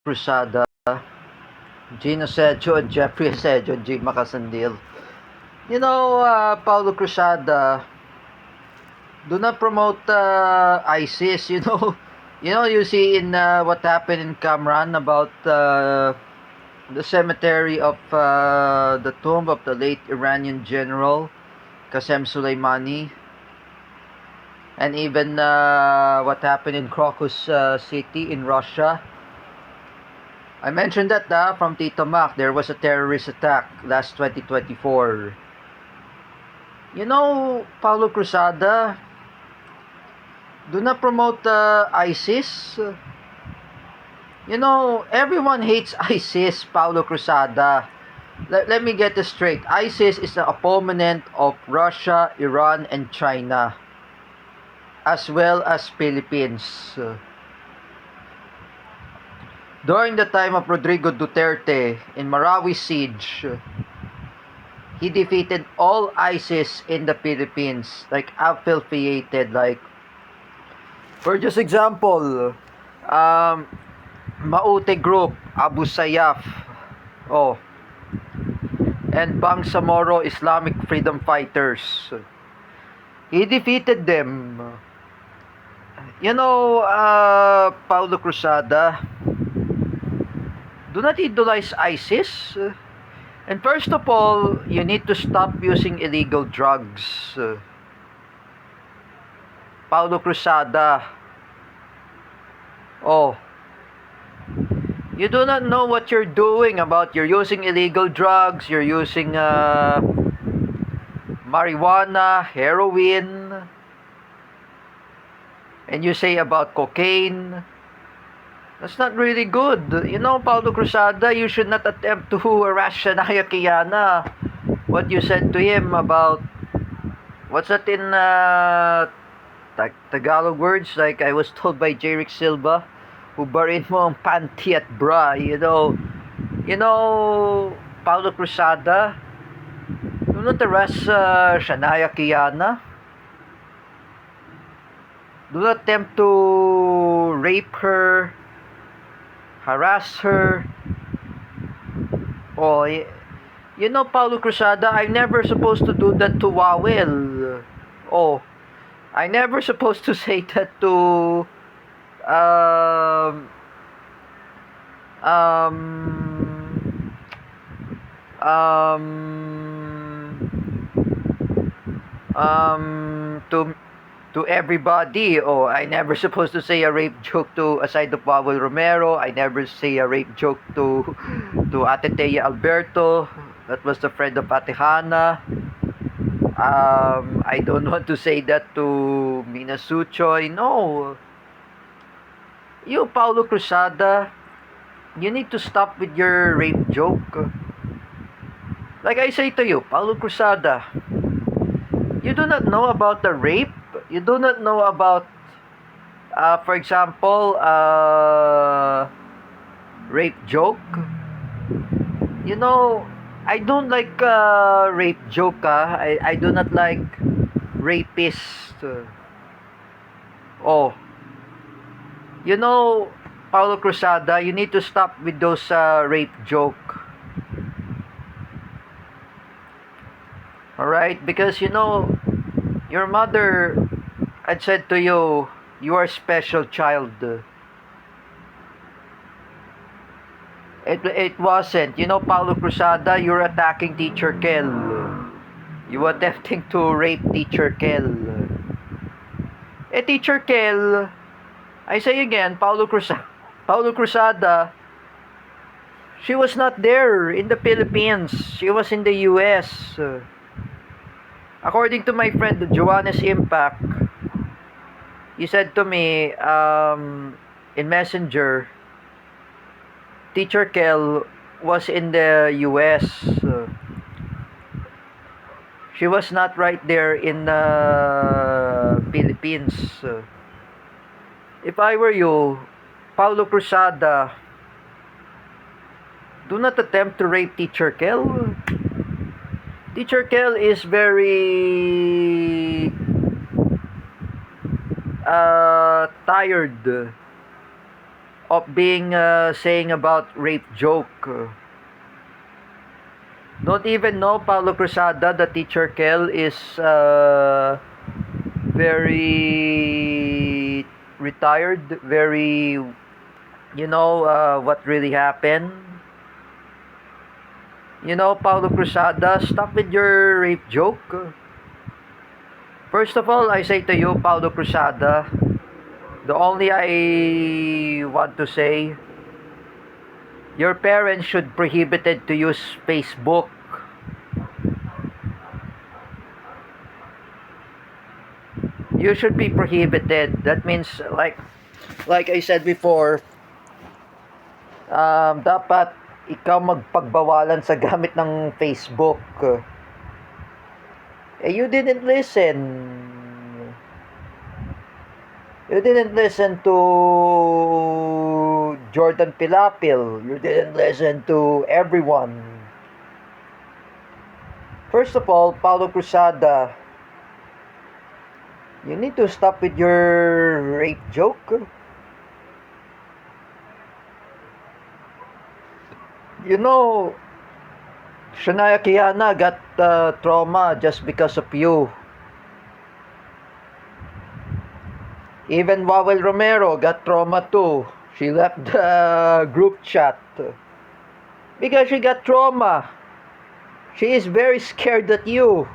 Cruzada, Gino Sejo, and Jeffrey Sejo, and Jim Macasandil. Paulo Cruzada, do not promote ISIS. You see in what happened in Kamran about the cemetery of the tomb of the late Iranian general Qasem Soleimani, and even what happened in Crocus City in Russia. I mentioned that from Tito Mac, there was a terrorist attack last 2024. Paulo Cruzada, do not promote ISIS. Everyone hates ISIS, Paulo Cruzada. Let me get this straight. ISIS is the opponent of Russia, Iran, and China, as well as Philippines. During the time of Rodrigo Duterte in Marawi siege, he defeated all ISIS in the Philippines, like affiliated, like, for just example, Maute Group, Abu Sayyaf, and Bangsamoro Islamic Freedom Fighters. He defeated them. Paulo Cruzada, do not idolize ISIS. And first of all, you need to stop using illegal drugs. Paulo Cruzada. You do not know what you're doing about you're using illegal drugs, you're using marijuana, heroin, and you say about cocaine. That's not really good. Paulo Cruzada, you should not attempt to harass Shania Kiana. What you said to him about, what's that in Tagalog words? Like I was told by Jerick Silva, hubarin mo ang panty at bra, Paulo Cruzada, do not harass Shania Kiana. Do not attempt to rape her, harass her. Paulo Cruzada, I'm never supposed to do that to Wawel. I never supposed to say that to to everybody. I never supposed to say a rape joke to aside of Wawel Romero. I never say a rape joke to Ate Thea Alberto. That was the friend of Ate Hana. I don't want to say that to Mina Suchoy. No. You, Paulo Cruzada, you need to stop with your rape joke. Like I say to you, Paulo Cruzada, you do not know about the rape. You do not know about, for example, rape joke. I don't like rape joke. I do not like rapist. Paulo Cruzada, you need to stop with those rape joke. Alright? Because your mother had said to you, you are a special child. It wasn't. Paulo Cruzada, you're attacking Teacher Kel. You were attempting to rape Teacher Kel. Teacher Kel, I say again, Paulo Cruzada, she was not there in the Philippines. She was in the US. According to my friend Joannes Impact, he said to me in Messenger, Teacher Kel was in the US. She was not right there in the Philippines. If I were you, Paulo Cruzada, do not attempt to rape Teacher Kel. Teacher Kel is very tired of being saying about rape joke. Don't even know Paulo Cruzada, the teacher Kel, is very retired, very, what really happened. Paulo Cruzada, stop with your rape joke. First of all, I say to you, Paulo Cruzada, the only I want to say, your parents should prohibited to use Facebook. You should be prohibited. That means like I said before, dapat ikaw magpagbawalan sa gamit ng Facebook. You didn't listen. You didn't listen to Jordan Pilapil. You didn't listen to everyone. First of all, Paulo Cruzada, you need to stop with your rape joke. Shania Kiana got trauma just because of you. Even Wawel Romero got trauma too. She left the group chat because she got trauma. She is very scared at you.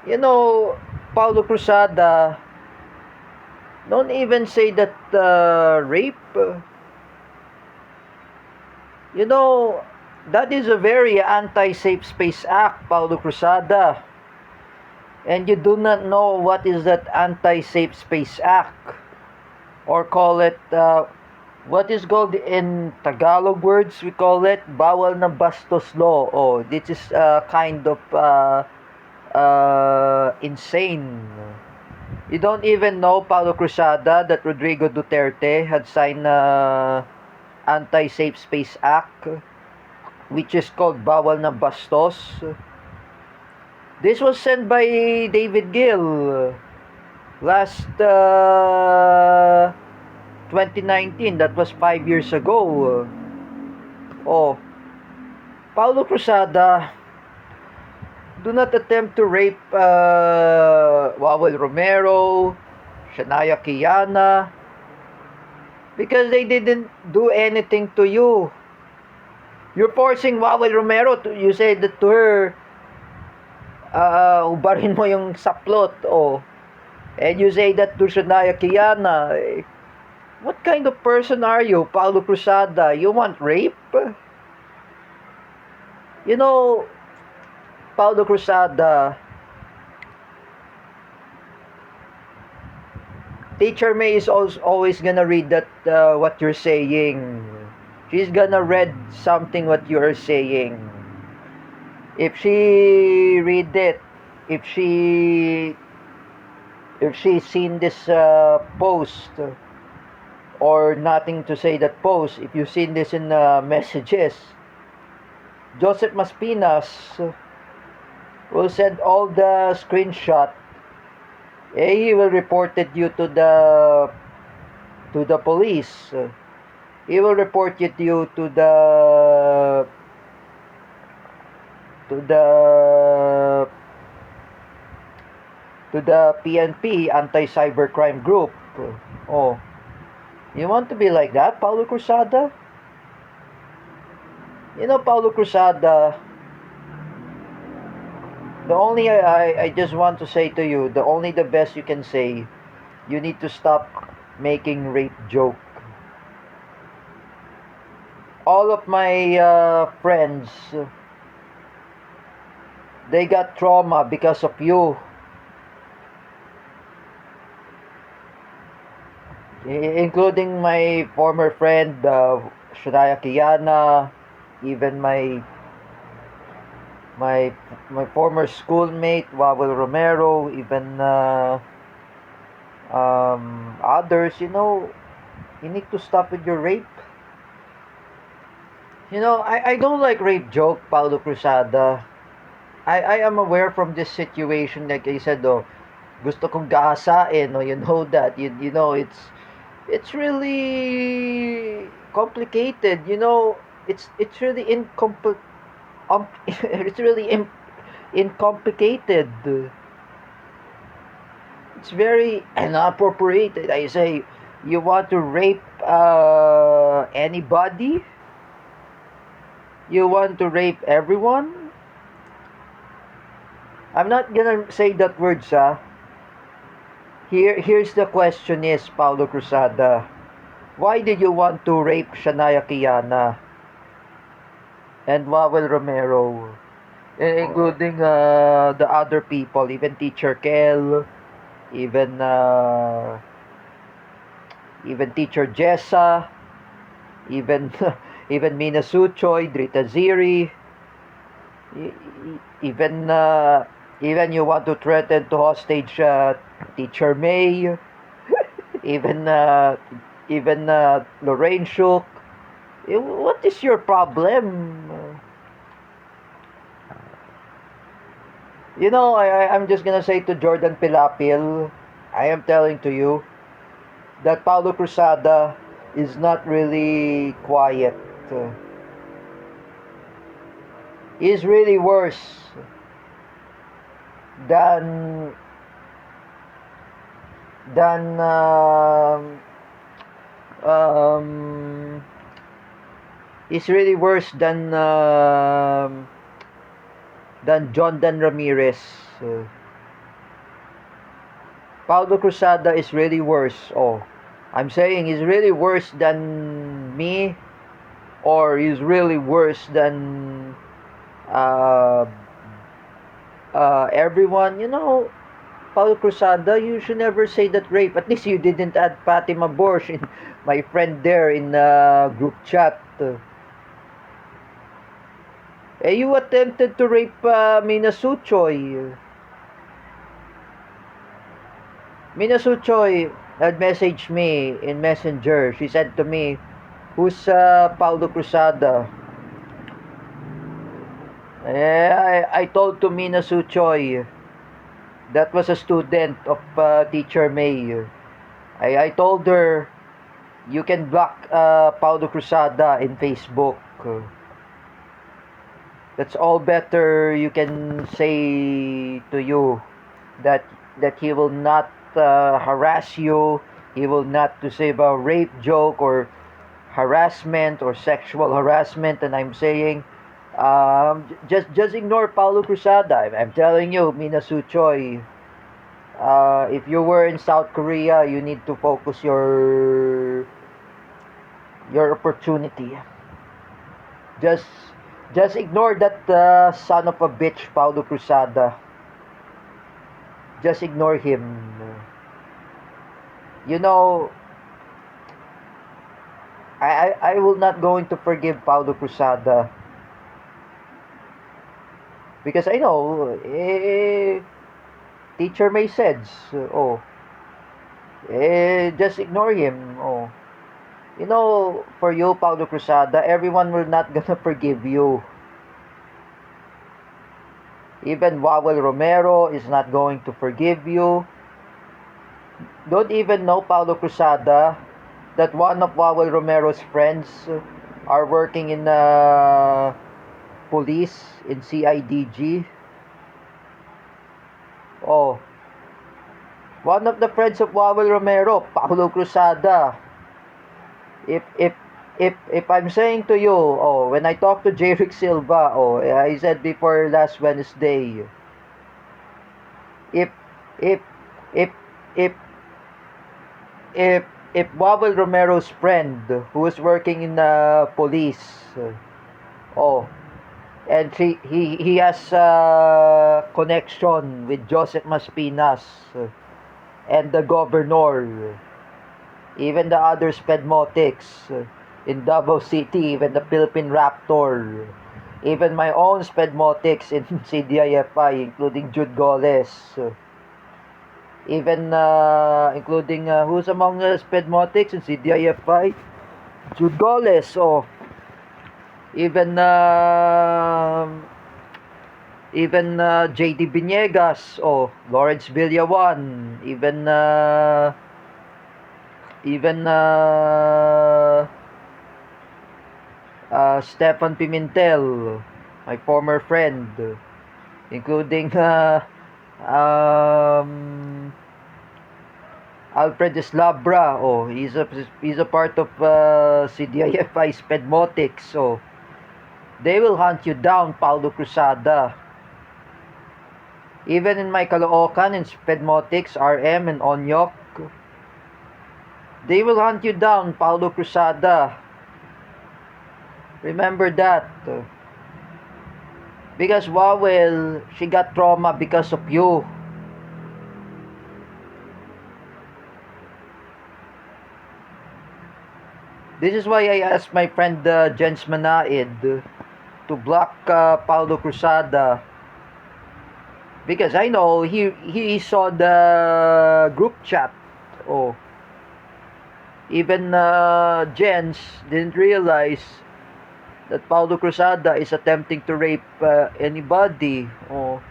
Paulo Cruzada, don't even say that rape. That is a very anti-Safe Space Act, Paulo Cruzada. And you do not know what is that anti-Safe Space Act. Or call it, what is called in Tagalog words, we call it, bawal na bastos law. Oh, this is kind of insane. You don't even know, Paulo Cruzada, that Rodrigo Duterte had signed Anti-Safe Space Act, which is called Bawal na Bastos. This was sent by David Gill last 2019. That was 5 years ago. Paulo Cruzada, do not attempt to rape Wawel Romero, Shania Kiana, because they didn't do anything to you. You're forcing Wawel Romero to, you said that to her, ubarin mo yung saplot, and you say that to Shania Kiana. What kind of person are you, Paulo Cruzada? You want rape? Paulo Cruzada, Teacher May is always gonna read that what you're saying. She's gonna read something what you're saying. If she read it, if she seen this post or nothing to say that post, if you seen this in messages, Joseph Maspinas will send all the screenshot. He will report you to the police. He will report you to the PNP, Anti-Cybercrime Group. You want to be like that, Paulo Cruzada? Paulo Cruzada, the only I just want to say to you, the best you can say, you need to stop making rape joke. All of my friends, they got trauma because of you. Including my former friend, Shania Kiana, even my former schoolmate, Wawel Romero, even others. You need to stop with your rape. I don't like rape joke, Paulo Cruzada. I am aware from this situation, like I said, gusto kong gahasain, you know that, you know, it's really complicated. It's really it's really incomplicated. It's very inappropriate. I say, you want to rape anybody? You want to rape everyone? I'm not gonna say that word, sa. Here's the question is, Paulo Cruzada. Why did you want to rape Shania Kiana and Wawel Romero? Including the other people, even Teacher Kel, even even Teacher Jessa, even even Mina Suchoy, Drita Ziri, even even you want to threaten to hostage Teacher May, even even Lorraine Shook. What is your problem? I'm just gonna say to Jordan Pilapil, I am telling to you that Paulo Cruzada is not really quiet. He's really worse than than um, he's really worse than John Dan Ramirez. Paulo Cruzada is really worse. Oh, I'm saying he's really worse than me, or he's really worse than uh, everyone. Paulo Cruzada, you should never say that rape. At least you didn't add Fatima Borsch, in my friend there in group chat. You attempted to rape Mina Suchoy. Mina Suchoy had messaged me in Messenger. She said to me, "Who's Paulo Cruzada?" I told to Mina Suchoy, that was a student of Teacher May. I told her, you can block Paulo Cruzada in Facebook. That's all better you can say to you, that he will not harass you. He will not to say about rape joke or harassment or sexual harassment. And I'm saying, just ignore Paulo Cruzada. I'm telling you, Mina Suchoy, if you were in South Korea, you need to focus your opportunity. Just ignore that son of a bitch, Paulo Cruzada. Just ignore him. You know, I will not going to forgive Paulo Cruzada, because I know, Teacher May says, oh, just ignore him. Oh, for you, Paulo Cruzada, everyone will not gonna forgive you. Even Wawel Romero is not going to forgive you. Don't even know, Paulo Cruzada, that one of Wawel Romero's friends are working in police in CIDG. Oh, one of the friends of Wawel Romero, Paulo Cruzada. If I'm saying to you, oh, when I talked to Jerick Silva, oh, I said before last Wednesday, if if if if if if Wawel Romero's friend who is working in police, oh, and he has connection with Joseph Maspinas and the governor, even the other Spedmotics in Davao City, even the Philippine Raptor, even my own Spedmotics in CDIFI, including Jude Goles, even including who's among the Spedmotics in CDIFI? Jude Goles, oh, even JD Biniegas, oh, Lawrence Villawan, even even Stefan Pimentel, my former friend, including um, Alfred Eslabra. Oh, he's a part of CDIFI Spedmotics. So they will hunt you down, Paulo Cruzada. Even in my Caloocan and Spedmotics, RM and Onyok, they will hunt you down, Paulo Cruzada. Remember that. Because Wawel, she got trauma because of you. This is why I asked my friend Jens Manaid to block Paulo Cruzada. Because I know he saw the group chat. Oh, even Jens didn't realize that Paulo Cruzada is attempting to rape anybody. Oh,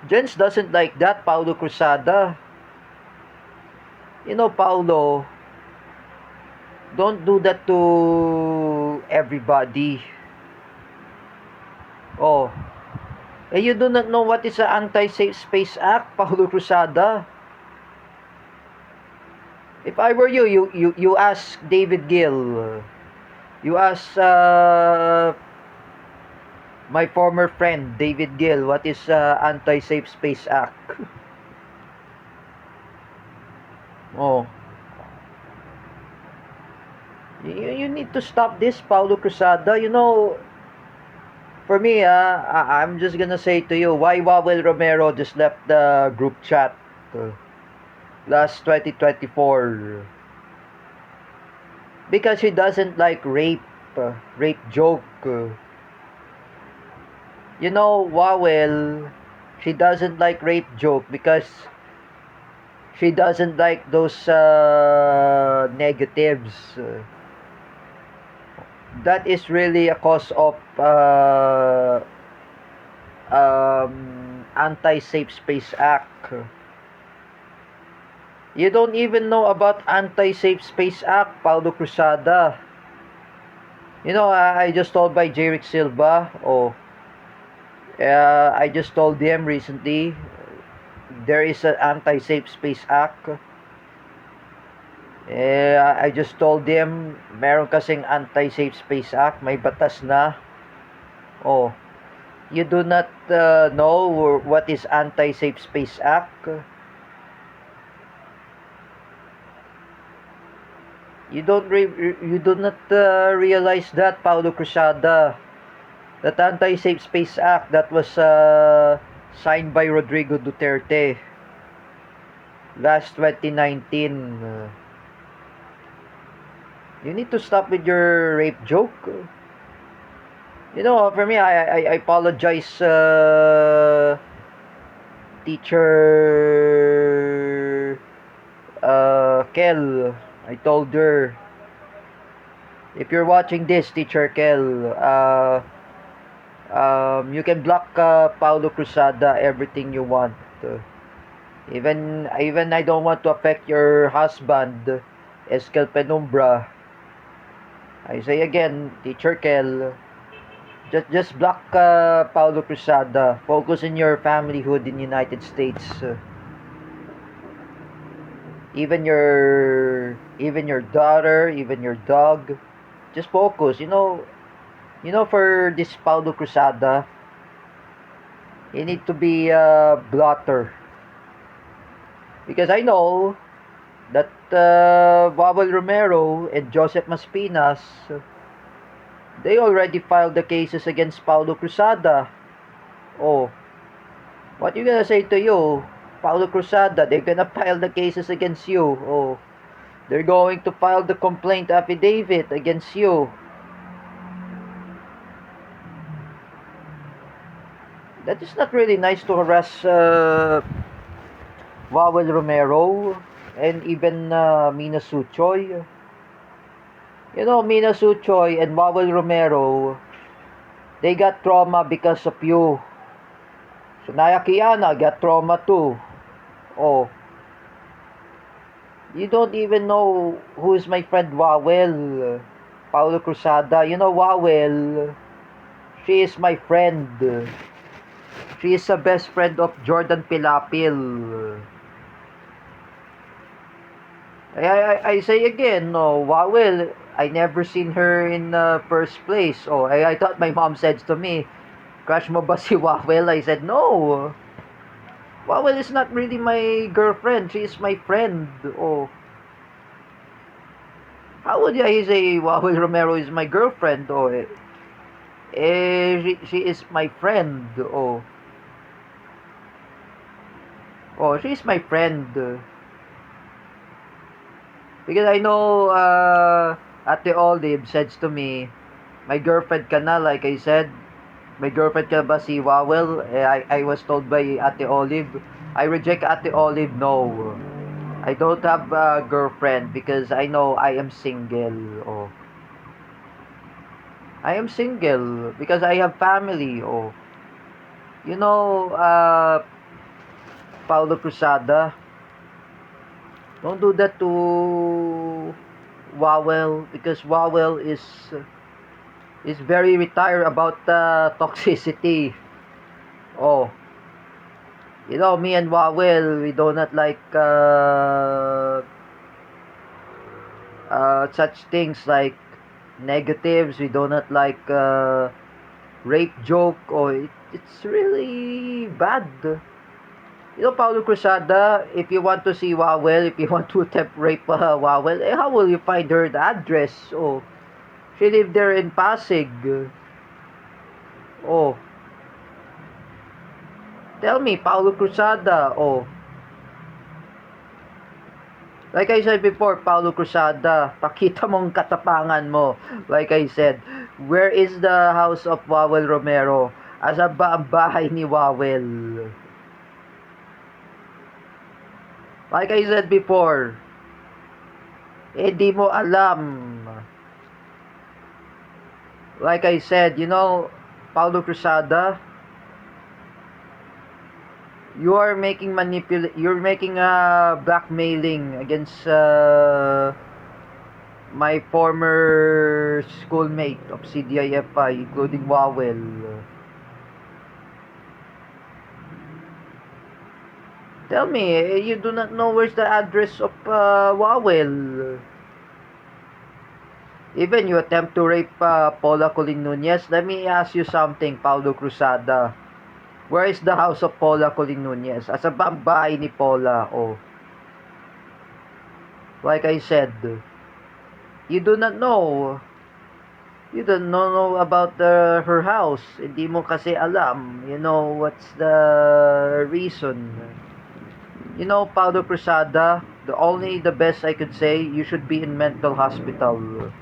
Jens doesn't like that, Paulo Cruzada. You know, Paulo, don't do that to everybody. Oh, you do not know what is the Anti-Safe Space Act, Paulo Cruzada. If I were you ask David Gill. You ask my former friend David Gill what is Anti-Safe Space Act. Oh. You need to stop this, Paulo Cruzada. You know, for me, I'm just gonna say to you, why Wawel Romero just left the group chat last 2024? Because he doesn't like rape joke. You know, Wawel, she doesn't like rape joke because she doesn't like those negatives. That is really a cause of Anti-Safe Space Act. You don't even know about Anti-Safe Space Act, Paulo Cruzada. You know, I just told by Jerick Silva. Oh, I just told them recently there is an Anti-Safe Space Act. I just told them meron kasing Anti-Safe Space Act, may batas na. Oh, you do not know what is Anti-Safe Space Act? You do not realize that, Paulo Cruzada, that Anti-Safe Space Act that was signed by Rodrigo Duterte last 2019. You need to stop with your rape joke. You know, for me, I apologize, teacher Kel. I told her, if you're watching this, teacher Kel, you can block Paulo Cruzada everything you want. Even I don't want to affect your husband, Eskel Penumbra. I say again, teacher Kel, just block Paulo Cruzada. Focus in your familyhood in United States. Even your daughter, even your dog, just focus. You know, for this Paulo Cruzada, you need to be a blotter. Because I know that Wawel Romero and Joseph Maspinas, they already filed the cases against Paulo Cruzada. Oh, what you gonna say to you, Paulo Cruzada? They're gonna file the cases against you. Oh, they're going to file the complaint affidavit against you. That is not really nice to harass Wawel Romero and even Mina Suchoy. You know, Mina Suchoy and Wawel Romero, they got trauma because of you. So Naya Kiana got trauma too. Oh. You don't even know who is my friend Wawel. Paulo Cruzada. You know Wawel. She is my friend. She is the best friend of Jordan Pilapil. I say again, no, Wawel, I never seen her in the first place. Oh, I thought my mom said to me, crush mo ba si Wawel? I said, no. Wawel is not really my girlfriend. She is my friend. Oh, how would I say Wawel Romero is my girlfriend? Oh, she is my friend. Oh, oh, she's my friend. Because I know Ate Olive says to me, my girlfriend ka na, like I said. My girlfriend ka ba si Wawel? I was told by Ate Olive. I reject Ate Olive, no. I don't have a girlfriend because I know I am single. Oh. I am single because I have family. Oh. You know, Paulo Cruzada, don't do that to Wawel because Wawel is very retired about toxicity. Oh, you know, me and Wawel, we do not like such things like negatives. We do not like rape joke. Or it's really bad. You know, Paulo Cruzada, if you want to see Wawel, if you want to attempt rape Wawel, how will you find her address? Oh, she lived there in Pasig. Oh, tell me, Paulo Cruzada. Oh, like I said before, Paulo Cruzada, pakita mong katapangan mo. Like I said, where is the house of Wawel Romero? Asa ba ang bahay ni Wawel? Like I said before, di mo alam. Like I said, you know, Paulo Cruzada, you're making a blackmailing against my former schoolmate of CDIFI, including Wawel. Tell me, you do not know where's the address of Wawel. Even you attempt to rape Paula Colin Nunez. Let me ask you something, Paulo Cruzada. Where is the house of Paula Colin Nunez? Asa ba ang bahay ni Paula? Oh. Like I said, you do not know. You don't know about her house. Hindi mo kasi alam. You know what's the reason. You know, Paulo Cruzada, the best I could say, you should be in mental hospital.